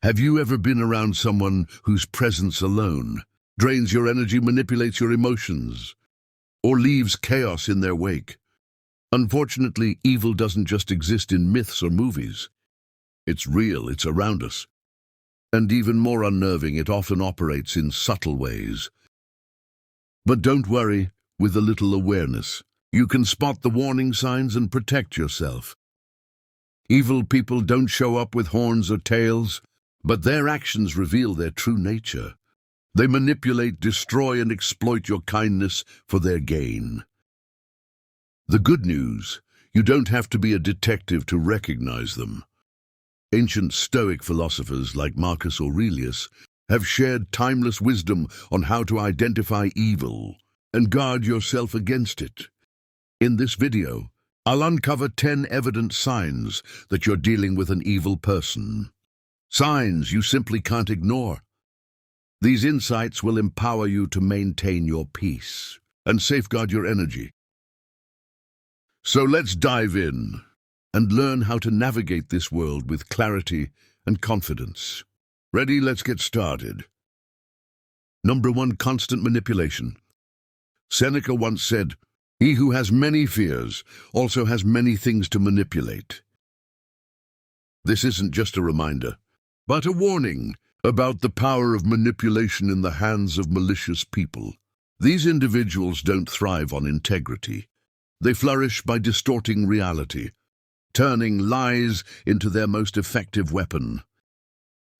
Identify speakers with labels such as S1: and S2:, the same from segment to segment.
S1: Have you ever been around someone whose presence alone drains your energy, manipulates your emotions, or leaves chaos in their wake? Unfortunately, evil doesn't just exist in myths or movies. It's real, it's around us. And even more unnerving, it often operates in subtle ways. But don't worry, with a little awareness, you can spot the warning signs and protect yourself. Evil people don't show up with horns or tails, but their actions reveal their true nature. They manipulate, destroy, and exploit your kindness for their gain. The good news, you don't have to be a detective to recognize them. Ancient Stoic philosophers like Marcus Aurelius have shared timeless wisdom on how to identify evil and guard yourself against it. In this video, I'll uncover 10 evident signs that you're dealing with an evil person. Signs you simply can't ignore. These insights will empower you to maintain your peace and safeguard your energy. So let's dive in and learn how to navigate this world with clarity and confidence. Ready? Let's get started. Number 1, constant manipulation. Seneca once said, "He who has many fears also has many things to manipulate." This isn't just a reminder, but a warning about the power of manipulation in the hands of malicious people. These individuals don't thrive on integrity. They flourish by distorting reality, turning lies into their most effective weapon.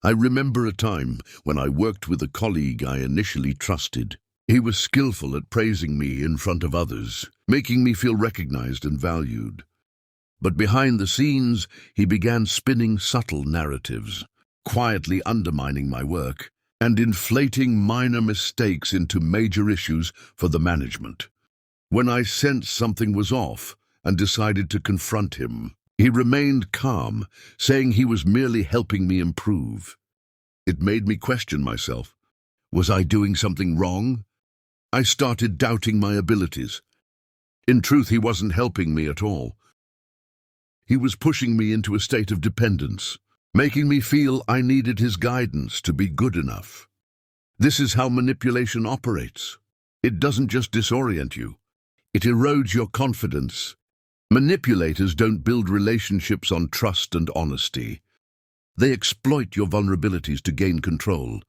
S1: I remember a time when I worked with a colleague I initially trusted. He was skillful at praising me in front of others, making me feel recognized and valued. But behind the scenes, he began spinning subtle narratives, quietly undermining my work and inflating minor mistakes into major issues for the management. When I sensed something was off and decided to confront him, he remained calm, saying he was merely helping me improve. It made me question myself. Was I doing something wrong? I started doubting my abilities. In truth, he wasn't helping me at all. He was pushing me into a state of dependence, making me feel I needed his guidance to be good enough. This is how manipulation operates. It doesn't just disorient you. It erodes your confidence. Manipulators don't build relationships on trust and honesty. They exploit your vulnerabilities to gain control.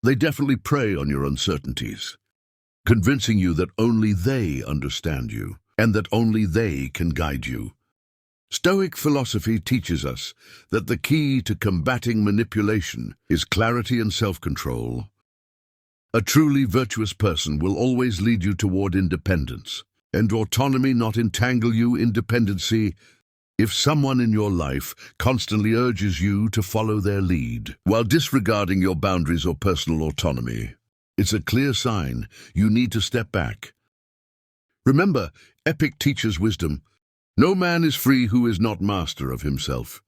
S1: They definitely prey on your uncertainties, convincing you that only they understand you and that only they can guide you. Stoic philosophy teaches us that the key to combating manipulation is clarity and self-control. A truly virtuous person will always lead you toward independence, and autonomy, not entangle you in dependency. If someone in your life constantly urges you to follow their lead while disregarding your boundaries or personal autonomy, it's a clear sign you need to step back. Remember, Epic teaches wisdom. No man is free who is not master of himself.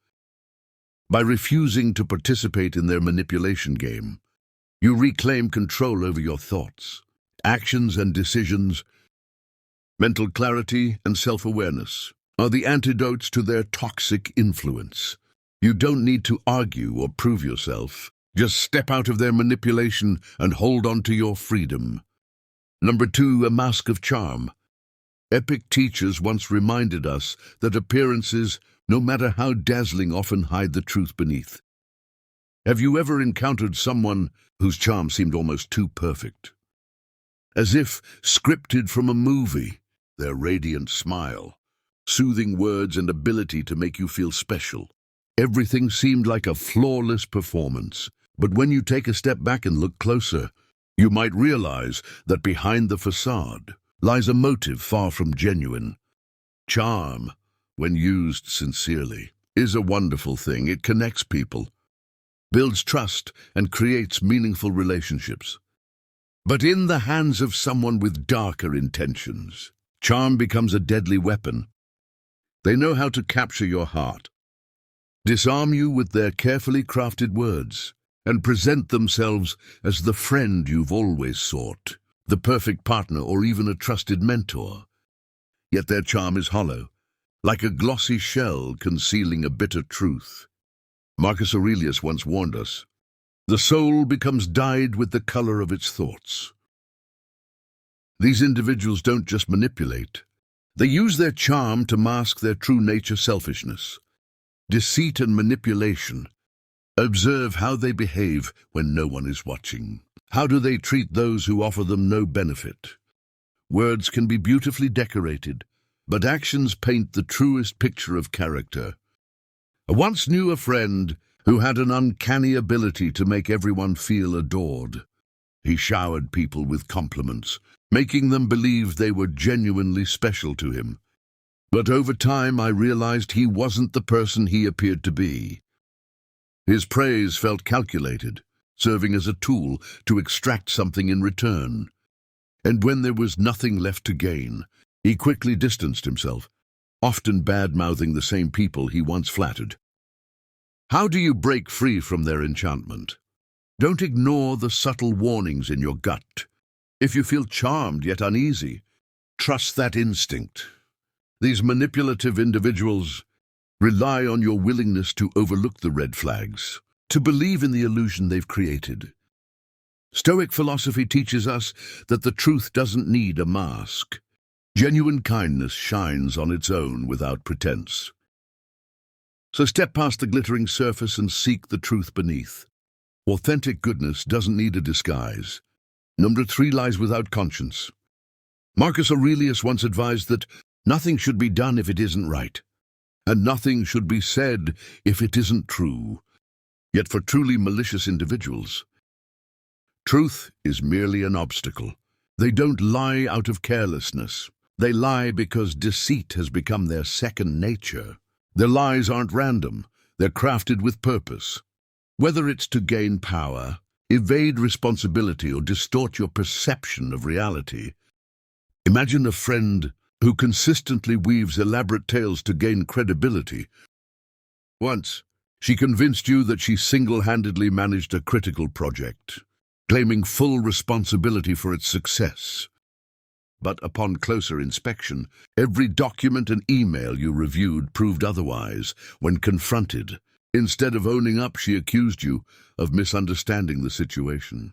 S1: By refusing to participate in their manipulation game, you reclaim control over your thoughts, actions, and decisions. Mental clarity and self-awareness are the antidotes to their toxic influence. You don't need to argue or prove yourself. Just step out of their manipulation and hold on to your freedom. Number 2, a mask of charm. Epic teachers once reminded us that appearances, no matter how dazzling, often hide the truth beneath. Have you ever encountered someone whose charm seemed almost too perfect? As if scripted from a movie, their radiant smile, soothing words, and ability to make you feel special. Everything seemed like a flawless performance. But when you take a step back and look closer, you might realize that behind the facade lies a motive far from genuine. Charm, when used sincerely, is a wonderful thing. It connects people, builds trust, and creates meaningful relationships. But in the hands of someone with darker intentions, charm becomes a deadly weapon. They know how to capture your heart, disarm you with their carefully crafted words, and present themselves as the friend you've always sought, the perfect partner, or even a trusted mentor. Yet their charm is hollow, like a glossy shell concealing a bitter truth. Marcus Aurelius once warned us, "The soul becomes dyed with the color of its thoughts." These individuals don't just manipulate. They use their charm to mask their true nature: selfishness, deceit and manipulation. Observe how they behave when no one is watching. How do they treat those who offer them no benefit? Words can be beautifully decorated, but actions paint the truest picture of character. I once knew a friend who had an uncanny ability to make everyone feel adored. He showered people with compliments, making them believe they were genuinely special to him. But over time, I realized he wasn't the person he appeared to be. His praise felt calculated, serving as a tool to extract something in return. And when there was nothing left to gain, he quickly distanced himself, often bad-mouthing the same people he once flattered. How do you break free from their enchantment? Don't ignore the subtle warnings in your gut. If you feel charmed yet uneasy, trust that instinct. These manipulative individuals rely on your willingness to overlook the red flags, to believe in the illusion they've created. Stoic philosophy teaches us that the truth doesn't need a mask. Genuine kindness shines on its own without pretense. So step past the glittering surface and seek the truth beneath. Authentic goodness doesn't need a disguise. Number 3 lies without conscience. Marcus Aurelius once advised that nothing should be done if it isn't right, and nothing should be said if it isn't true. Yet for truly malicious individuals, truth is merely an obstacle. They don't lie out of carelessness. They lie because deceit has become their second nature. Their lies aren't random. They're crafted with purpose. Whether it's to gain power, evade responsibility, or distort your perception of reality. Imagine a friend who consistently weaves elaborate tales to gain credibility. Once, she convinced you that she single-handedly managed a critical project, claiming full responsibility for its success. But upon closer inspection, every document and email you reviewed proved otherwise. When confronted, instead of owning up, she accused you of misunderstanding the situation,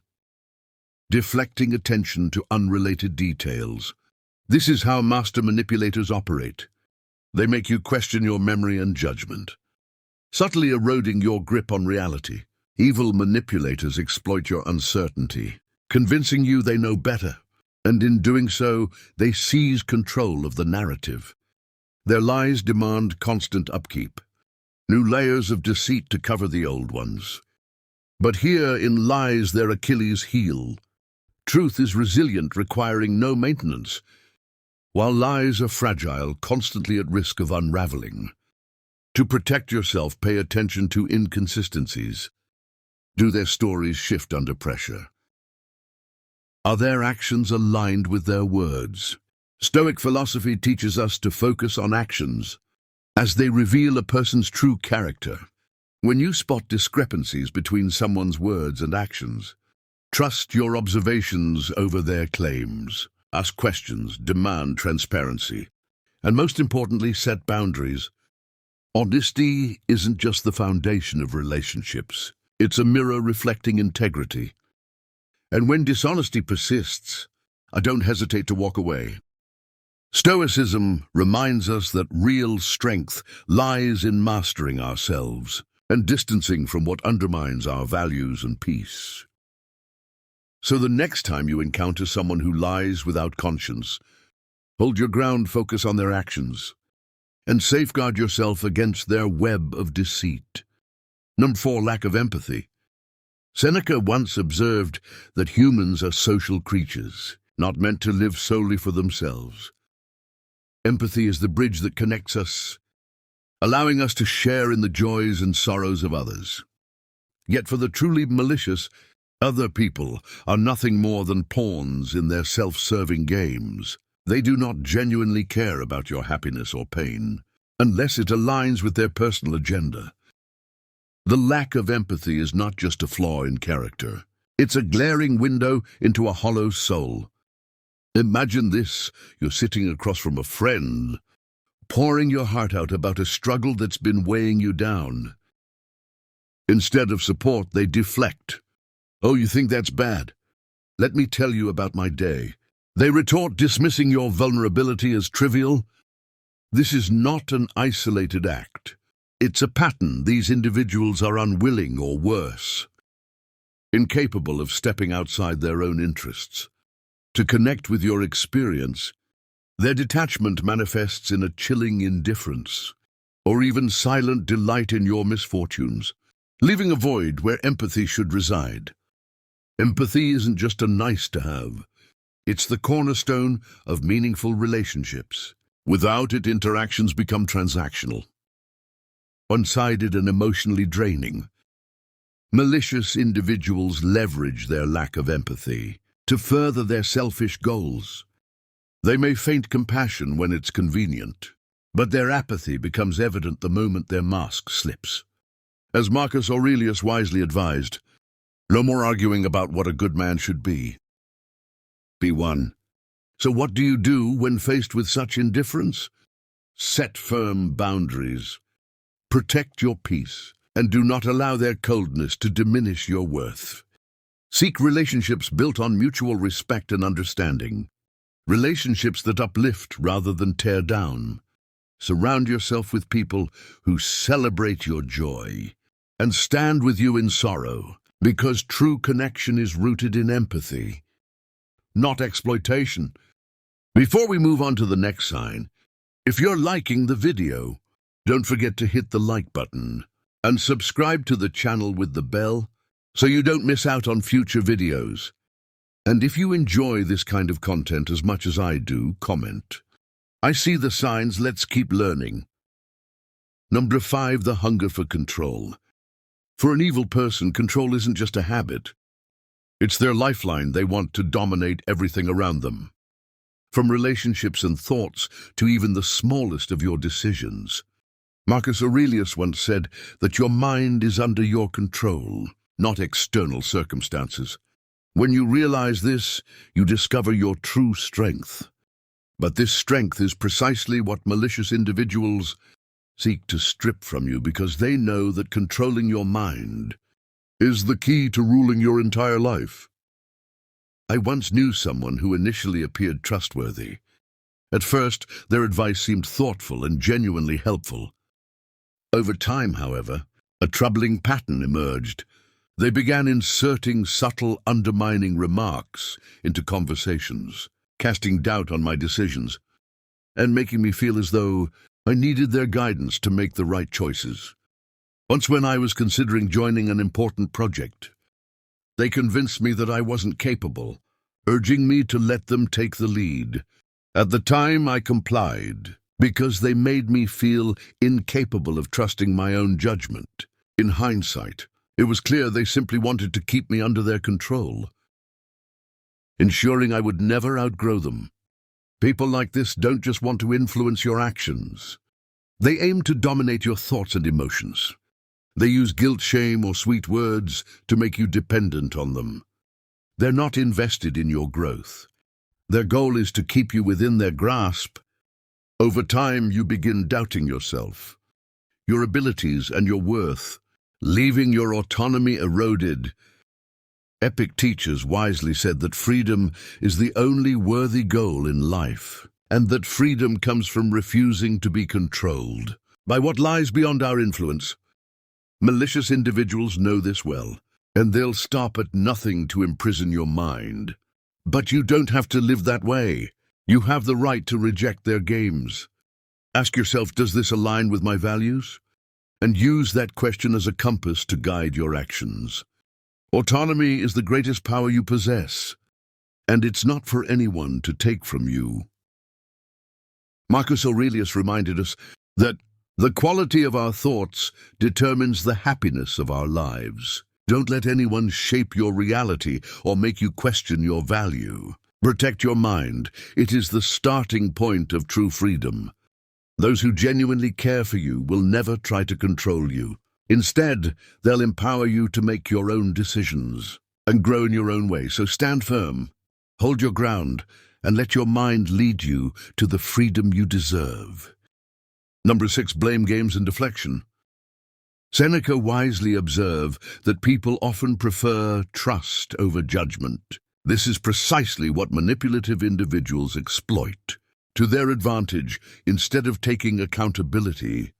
S1: deflecting attention to unrelated details. This is how master manipulators operate. They make you question your memory and judgment, subtly eroding your grip on reality. Evil manipulators exploit your uncertainty, convincing you they know better, and in doing so, they seize control of the narrative. Their lies demand constant upkeep, new layers of deceit to cover the old ones. But herein lies their Achilles heel. Truth is resilient, requiring no maintenance, while lies are fragile, constantly at risk of unraveling. To protect yourself, pay attention to inconsistencies. Do their stories shift under pressure? Are their actions aligned with their words? Stoic philosophy teaches us to focus on actions, as they reveal a person's true character. When you spot discrepancies between someone's words and actions, trust your observations over their claims. Ask questions, demand transparency, and most importantly, set boundaries. Honesty isn't just the foundation of relationships. It's a mirror reflecting integrity. And when dishonesty persists, I don't hesitate to walk away. Stoicism reminds us that real strength lies in mastering ourselves and distancing from what undermines our values and peace. So the next time you encounter someone who lies without conscience, hold your ground, focus on their actions, and safeguard yourself against their web of deceit. Number 4, lack of empathy. Seneca once observed that humans are social creatures, not meant to live solely for themselves. Empathy is the bridge that connects us, allowing us to share in the joys and sorrows of others. Yet for the truly malicious, other people are nothing more than pawns in their self-serving games. They do not genuinely care about your happiness or pain, unless it aligns with their personal agenda. The lack of empathy is not just a flaw in character. It's a glaring window into a hollow soul. Imagine this: you're sitting across from a friend, pouring your heart out about a struggle that's been weighing you down. Instead of support, they deflect. "Oh, you think that's bad? Let me tell you about my day." They retort, dismissing your vulnerability as trivial. This is not an isolated act. It's a pattern. These individuals are unwilling, or worse, incapable of stepping outside their own interests to connect with your experience. Their detachment manifests in a chilling indifference, or even silent delight in your misfortunes, leaving a void where empathy should reside. Empathy isn't just a nice to have. It's the cornerstone of meaningful relationships. Without it, interactions become transactional, one-sided and emotionally draining. Malicious individuals leverage their lack of empathy to further their selfish goals. They may feign compassion when it's convenient, but their apathy becomes evident the moment their mask slips. As Marcus Aurelius wisely advised, no more arguing about what a good man should be. Be one. So what do you do when faced with such indifference? Set firm boundaries. Protect your peace, and do not allow their coldness to diminish your worth. Seek relationships built on mutual respect and understanding. Relationships that uplift rather than tear down. Surround yourself with people who celebrate your joy and stand with you in sorrow, because true connection is rooted in empathy, not exploitation. Before we move on to the next sign, if you're liking the video, don't forget to hit the like button and subscribe to the channel with the bell so you don't miss out on future videos. And if you enjoy this kind of content as much as I do, comment. I see the signs, let's keep learning. Number 5, the hunger for control. For an evil person, control isn't just a habit. It's their lifeline. They want to dominate everything around them, from relationships and thoughts to even the smallest of your decisions. Marcus Aurelius once said that your mind is under your control, not external circumstances. When you realize this, you discover your true strength. But this strength is precisely what malicious individuals seek to strip from you, because they know that controlling your mind is the key to ruling your entire life. I once knew someone who initially appeared trustworthy. At first, their advice seemed thoughtful and genuinely helpful. Over time, however, a troubling pattern emerged. They began inserting subtle, undermining remarks into conversations, casting doubt on my decisions, and making me feel as though I needed their guidance to make the right choices. Once, when I was considering joining an important project, they convinced me that I wasn't capable, urging me to let them take the lead. At the time, I complied, because they made me feel incapable of trusting my own judgment. In hindsight, it was clear they simply wanted to keep me under their control, ensuring I would never outgrow them. People like this don't just want to influence your actions. They aim to dominate your thoughts and emotions. They use guilt, shame, or sweet words to make you dependent on them. They're not invested in your growth. Their goal is to keep you within their grasp. Over time, you begin doubting yourself, your abilities, and your worth, leaving your autonomy eroded. Epic teachers wisely said that freedom is the only worthy goal in life, and that freedom comes from refusing to be controlled by what lies beyond our influence. Malicious individuals know this well, and they'll stop at nothing to imprison your mind. But you don't have to live that way. You have the right to reject their games. Ask yourself, does this align with my values? And use that question as a compass to guide your actions. Autonomy is the greatest power you possess, and it's not for anyone to take from you. Marcus Aurelius reminded us that the quality of our thoughts determines the happiness of our lives. Don't let anyone shape your reality or make you question your value. Protect your mind. It is the starting point of true freedom. Those who genuinely care for you will never try to control you. Instead, they'll empower you to make your own decisions and grow in your own way. So stand firm, hold your ground, and let your mind lead you to the freedom you deserve. Number 6, blame games and deflection. Seneca wisely observed that people often prefer trust over judgment. This is precisely what manipulative individuals exploit. To their advantage, instead of taking accountability,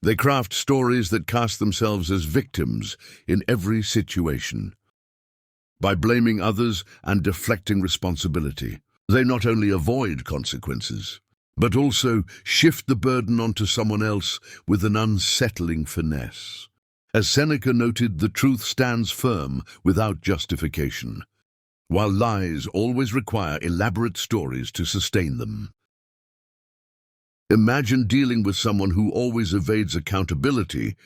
S1: they craft stories that cast themselves as victims in every situation. By blaming others and deflecting responsibility, they not only avoid consequences, but also shift the burden onto someone else with an unsettling finesse. As Seneca noted, the truth stands firm without justification, while lies always require elaborate stories to sustain them. Imagine dealing with someone who always evades accountability.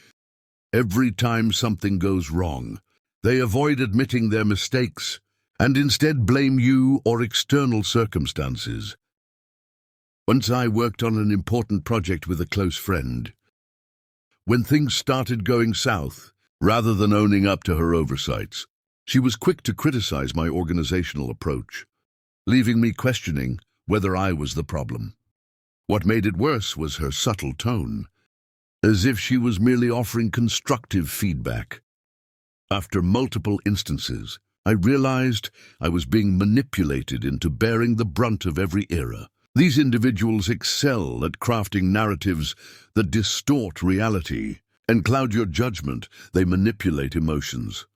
S1: Every time something goes wrong, they avoid admitting their mistakes and instead blame you or external circumstances. Once I worked on an important project with a close friend. When things started going south, rather than owning up to her oversights, she was quick to criticize my organizational approach, leaving me questioning whether I was the problem. What made it worse was her subtle tone, as if she was merely offering constructive feedback. After multiple instances, I realized I was being manipulated into bearing the brunt of every error. These individuals excel at crafting narratives that distort reality and cloud your judgment. They manipulate emotions,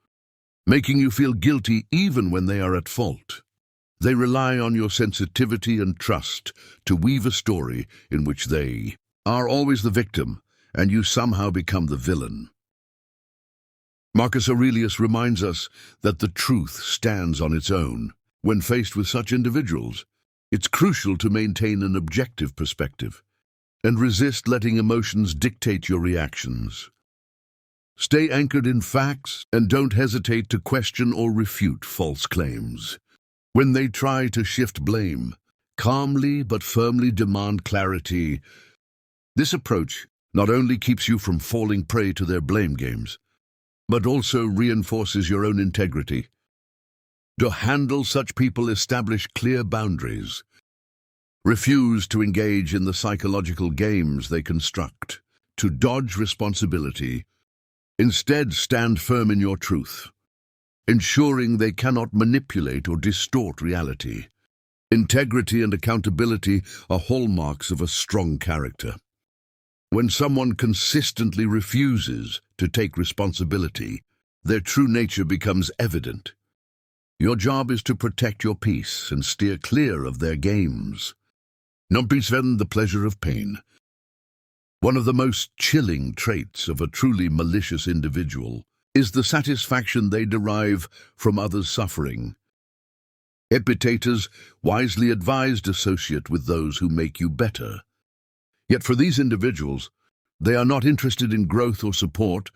S1: making you feel guilty even when they are at fault. They rely on your sensitivity and trust to weave a story in which they are always the victim and you somehow become the villain. Marcus Aurelius reminds us that the truth stands on its own. When faced with such individuals, it's crucial to maintain an objective perspective and resist letting emotions dictate your reactions. Stay anchored in facts and don't hesitate to question or refute false claims. When they try to shift blame, calmly but firmly demand clarity. This approach not only keeps you from falling prey to their blame games, but also reinforces your own integrity. To handle such people, establish clear boundaries. Refuse to engage in the psychological games they construct. To dodge responsibility, instead stand firm in your truth, ensuring they cannot manipulate or distort reality. Integrity and accountability are hallmarks of a strong character. When someone consistently refuses to take responsibility, their true nature becomes evident. Your job is to protect your peace and steer clear of their games. Non piensven, the pleasure of pain. One of the most chilling traits of a truly malicious individual is the satisfaction they derive from others' suffering. Epictetus wisely advised associate with those who make you better. Yet for these individuals, they are not interested in growth or support.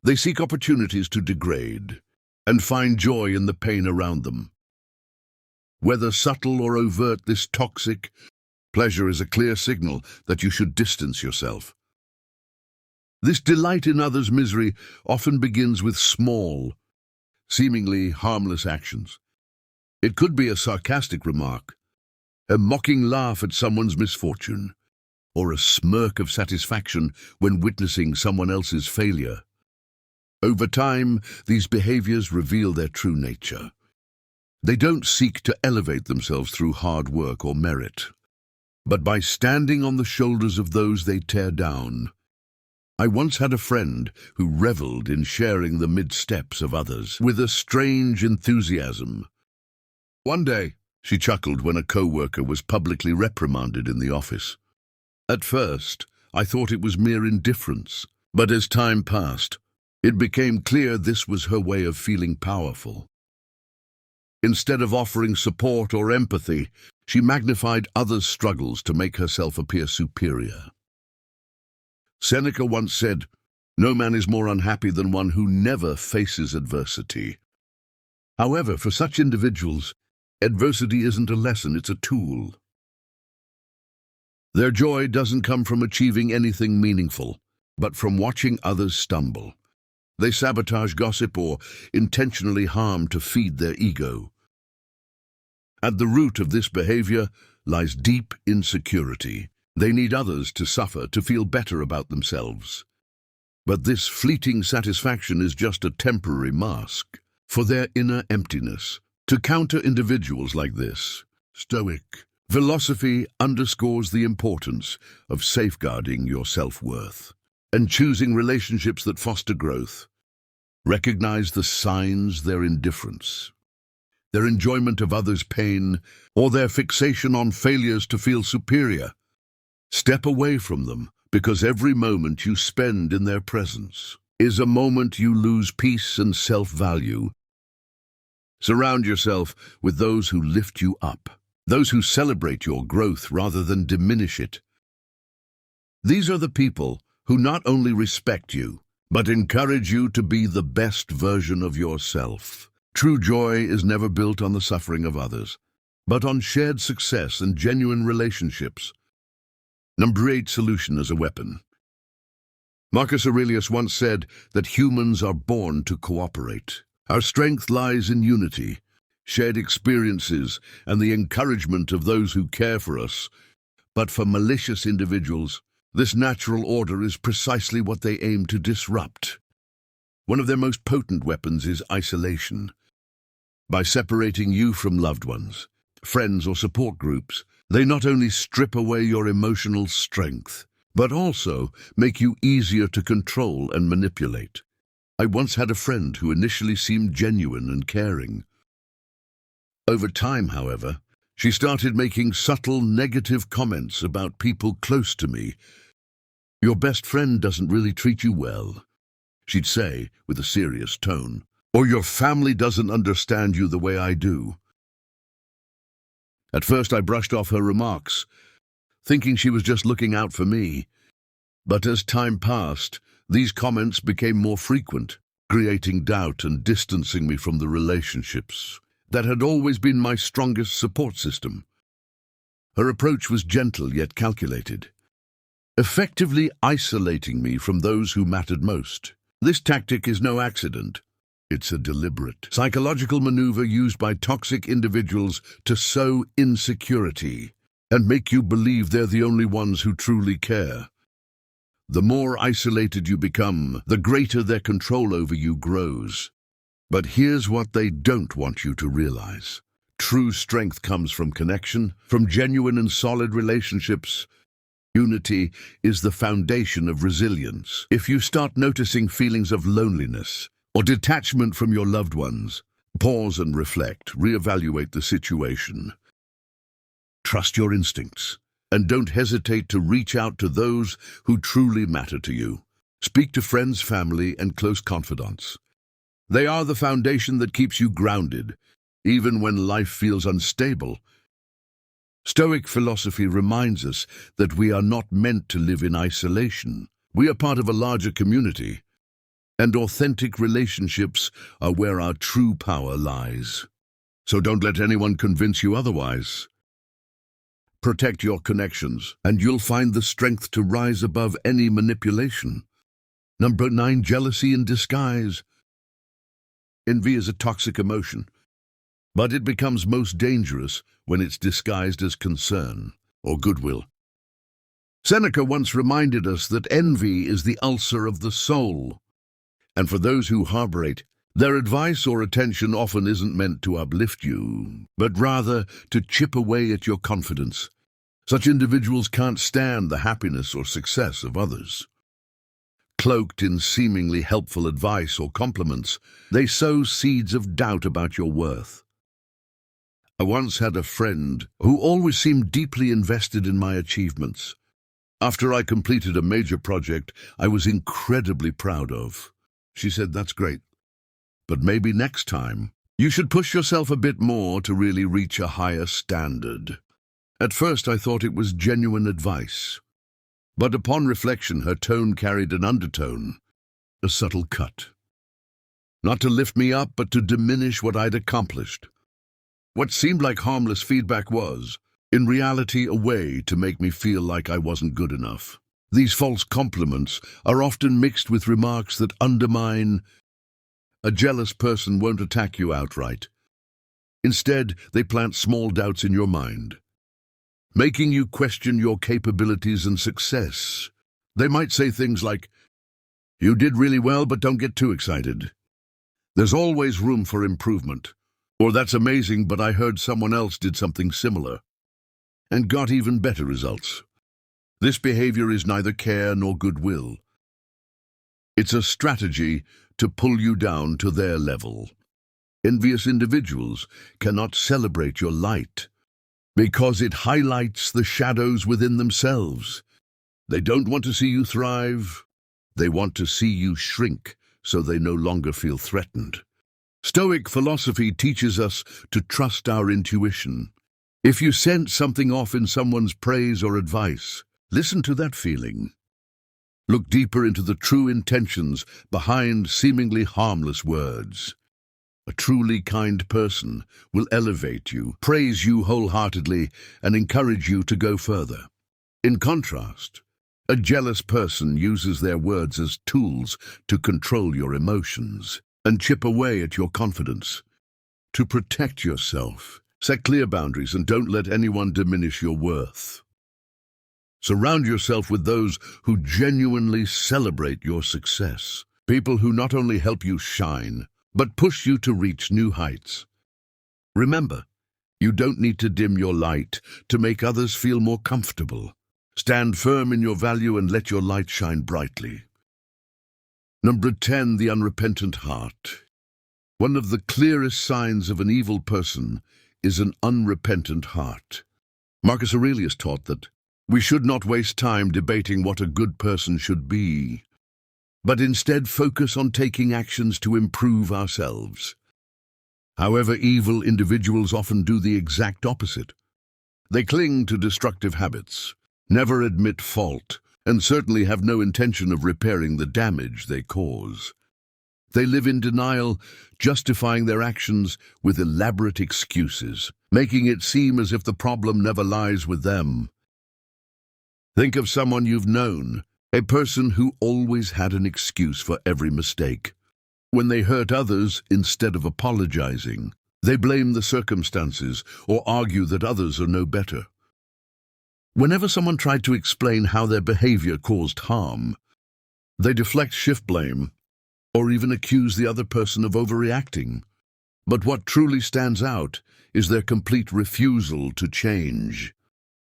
S1: They seek opportunities to degrade and find joy in the pain around them. Whether subtle or overt, this toxic pleasure is a clear signal that you should distance yourself. This delight in others' misery often begins with small, seemingly harmless actions. It could be a sarcastic remark, a mocking laugh at someone's misfortune, or a smirk of satisfaction when witnessing someone else's failure. Over time, these behaviors reveal their true nature. They don't seek to elevate themselves through hard work or merit, but by standing on the shoulders of those they tear down. I once had a friend who reveled in sharing the missteps of others with a strange enthusiasm. One day, she chuckled when a co-worker was publicly reprimanded in the office. At first, I thought it was mere indifference, but as time passed, it became clear this was her way of feeling powerful. Instead of offering support or empathy, she magnified others' struggles to make herself appear superior. Seneca once said, "No man is more unhappy than one who never faces adversity." However, for such individuals, adversity isn't a lesson, it's a tool. Their joy doesn't come from achieving anything meaningful, but from watching others stumble. They sabotage, gossip, or intentionally harm to feed their ego. At the root of this behavior lies deep insecurity. They need others to suffer to feel better about themselves. But this fleeting satisfaction is just a temporary mask for their inner emptiness. To counter individuals like this, Stoic philosophy underscores the importance of safeguarding your self-worth and choosing relationships that foster growth. Recognize the signs: their indifference, their enjoyment of others' pain, or their fixation on failures to feel superior. Step away from them, because every moment you spend in their presence is a moment you lose peace and self-value. Surround yourself with those who lift you up, those who celebrate your growth rather than diminish it. These are the people who not only respect you, but encourage you to be the best version of yourself. True joy is never built on the suffering of others, but on shared success and genuine relationships. Number 8, solution as a weapon. Marcus Aurelius once said that humans are born to cooperate. Our strength lies in unity, shared experiences, and the encouragement of those who care for us. But for malicious individuals, this natural order is precisely what they aim to disrupt. One of their most potent weapons is isolation. By separating you from loved ones, friends, or support groups, they not only strip away your emotional strength, but also make you easier to control and manipulate. I once had a friend who initially seemed genuine and caring. Over time, however, she started making subtle negative comments about people close to me. "Your best friend doesn't really treat you well," she'd say with a serious tone, "or your family doesn't understand you the way I do." At first I brushed off her remarks, thinking she was just looking out for me. But as time passed, these comments became more frequent, creating doubt and distancing me from the relationships that had always been my strongest support system. Her approach was gentle yet calculated, effectively isolating me from those who mattered most. This tactic is no accident. It's a deliberate psychological maneuver used by toxic individuals to sow insecurity and make you believe they're the only ones who truly care. The more isolated you become, the greater their control over you grows. But here's what they don't want you to realize. True strength comes from connection, from genuine and solid relationships. Unity is the foundation of resilience. If you start noticing feelings of loneliness or detachment from your loved ones, pause and reflect, reevaluate the situation. Trust your instincts, and don't hesitate to reach out to those who truly matter to you. Speak to friends, family, and close confidants. They are the foundation that keeps you grounded, even when life feels unstable. Stoic philosophy reminds us that we are not meant to live in isolation. We are part of a larger community, and authentic relationships are where our true power lies. So don't let anyone convince you otherwise. Protect your connections, and you'll find the strength to rise above any manipulation. Number 9, jealousy in disguise. Envy is a toxic emotion, but it becomes most dangerous when it's disguised as concern or goodwill. Seneca once reminded us that envy is the ulcer of the soul, and for those who harbor it, their advice or attention often isn't meant to uplift you, but rather to chip away at your confidence. Such individuals can't stand the happiness or success of others. Cloaked in seemingly helpful advice or compliments, they sow seeds of doubt about your worth. I once had a friend who always seemed deeply invested in my achievements. After I completed a major project I was incredibly proud of, she said, "That's great, but maybe next time you should push yourself a bit more to really reach a higher standard." At first I thought it was genuine advice, but upon reflection her tone carried an undertone, a subtle cut. Not to lift me up, but to diminish what I'd accomplished. What seemed like harmless feedback was, in reality, a way to make me feel like I wasn't good enough. These false compliments are often mixed with remarks that undermine. A jealous person won't attack you outright. Instead, they plant small doubts in your mind, making you question your capabilities and success. They might say things like, You did really well, but don't get too excited. There's always room for improvement. Or that's amazing, but I heard someone else did something similar and got even better results. This behavior is neither care nor goodwill. It's a strategy to pull you down to their level. Envious individuals cannot celebrate your light because it highlights the shadows within themselves. They don't want to see you thrive. They want to see you shrink so they no longer feel threatened. Stoic philosophy teaches us to trust our intuition. If you sense something off in someone's praise or advice, listen to that feeling. Look deeper into the true intentions behind seemingly harmless words. A truly kind person will elevate you, praise you wholeheartedly, and encourage you to go further. In contrast, a jealous person uses their words as tools to control your emotions and chip away at your confidence. To protect yourself, set clear boundaries and don't let anyone diminish your worth. Surround yourself with those who genuinely celebrate your success. People who not only help you shine, but push you to reach new heights. Remember, you don't need to dim your light to make others feel more comfortable. Stand firm in your value and let your light shine brightly. Number 10, the unrepentant heart. One of the clearest signs of an evil person is an unrepentant heart. Marcus Aurelius taught that we should not waste time debating what a good person should be, but instead focus on taking actions to improve ourselves. However, evil individuals often do the exact opposite. They cling to destructive habits, never admit fault, and certainly have no intention of repairing the damage they cause. They live in denial, justifying their actions with elaborate excuses, making it seem as if the problem never lies with them. Think of someone you've known, a person who always had an excuse for every mistake. When they hurt others, instead of apologizing, they blame the circumstances or argue that others are no better. Whenever someone tried to explain how their behavior caused harm, they deflect, shift blame, or even accuse the other person of overreacting. But what truly stands out is their complete refusal to change.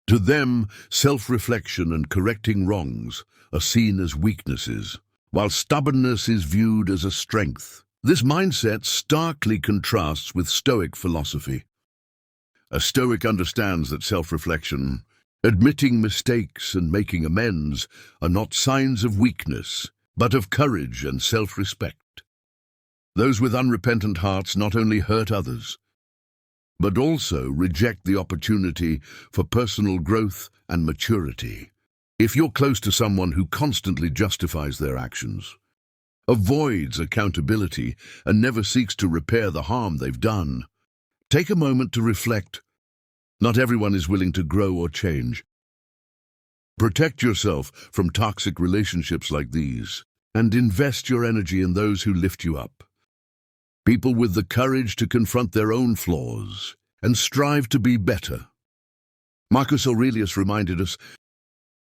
S1: To them, self-reflection and correcting wrongs are seen as weaknesses, while stubbornness is viewed as a strength. This mindset starkly contrasts with Stoic philosophy. A Stoic understands that self-reflection, admitting mistakes and making amends, are not signs of weakness, but of courage and self-respect. Those with unrepentant hearts not only hurt others, but also reject the opportunity for personal growth and maturity. If you're close to someone who constantly justifies their actions, avoids accountability, and never seeks to repair the harm they've done, take a moment to reflect. Not everyone is willing to grow or change. Protect yourself from toxic relationships like these, and invest your energy in those who lift you up. People with the courage to confront their own flaws and strive to be better. Marcus Aurelius reminded us,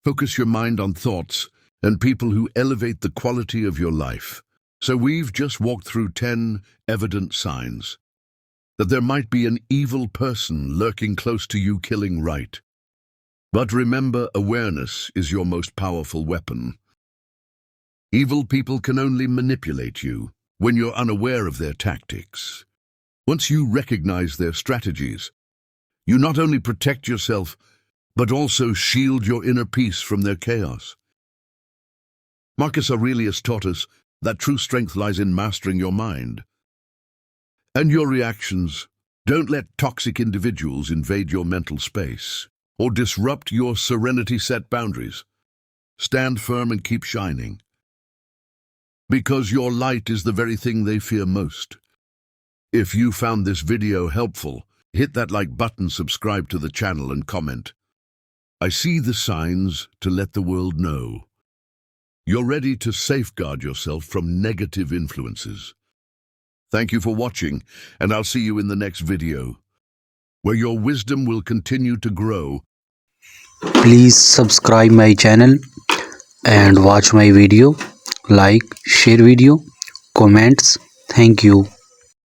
S1: focus your mind on thoughts and people who elevate the quality of your life. So we've just walked through 10 evident signs that there might be an evil person lurking close to you, killing right. But remember, awareness is your most powerful weapon. Evil people can only manipulate you when you're unaware of their tactics. Once you recognize their strategies, you not only protect yourself, but also shield your inner peace from their chaos. Marcus Aurelius taught us that true strength lies in mastering your mind and your reactions. Don't let toxic individuals invade your mental space or disrupt your serenity. Set boundaries. Stand firm and keep shining, because your light is the very thing they fear most. If you found this video helpful, hit that like button, subscribe to the channel and comment. I see the signs to let the world know you're ready to safeguard yourself from negative influences. Thank you for watching, and I'll see you in the next video, where your wisdom will continue to grow.
S2: Please subscribe my channel and watch my video. like, share video, comments. Thank you.